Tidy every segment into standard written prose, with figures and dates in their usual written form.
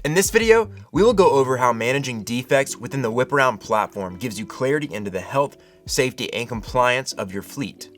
In this video, we will go over how managing defects within the WhipAround platform gives you clarity into the health, safety, and compliance of your fleet.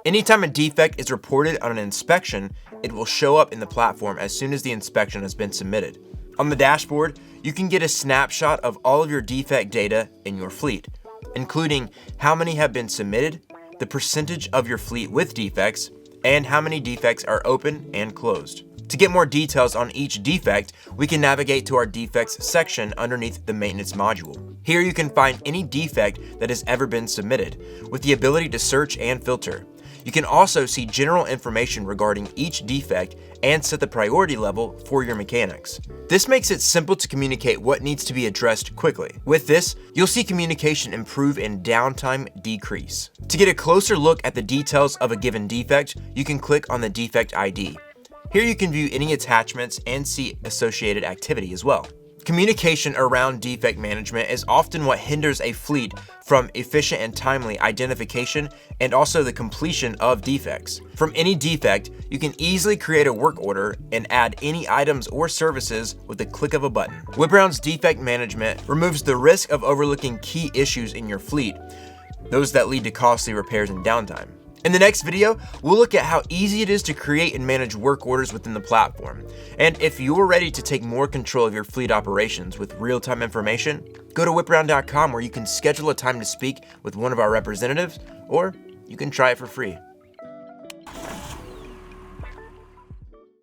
Anytime a defect is reported on an inspection, it will show up in the platform as soon as the inspection has been submitted. On the dashboard, you can get a snapshot of all of your defect data in your fleet, including how many have been submitted, the percentage of your fleet with defects, and how many defects are open and closed. To get more details on each defect, we can navigate to our defects section underneath the maintenance module. Here you can find any defect that has ever been submitted, with the ability to search and filter. You can also see general information regarding each defect and set the priority level for your mechanics. This makes it simple to communicate what needs to be addressed quickly. With this, you'll see communication improve and downtime decrease. To get a closer look at the details of a given defect, you can click on the defect ID. Here you can view any attachments and see associated activity as well. Communication around defect management is often what hinders a fleet from efficient and timely identification and also the completion of defects. From any defect, you can easily create a work order and add any items or services with the click of a button. WhipAround's defect management removes the risk of overlooking key issues in your fleet, those that lead to costly repairs and downtime. In the next video, we'll look at how easy it is to create and manage work orders within the platform. And if you're ready to take more control of your fleet operations with real-time information, go to whiparound.com where you can schedule a time to speak with one of our representatives, or you can try it for free.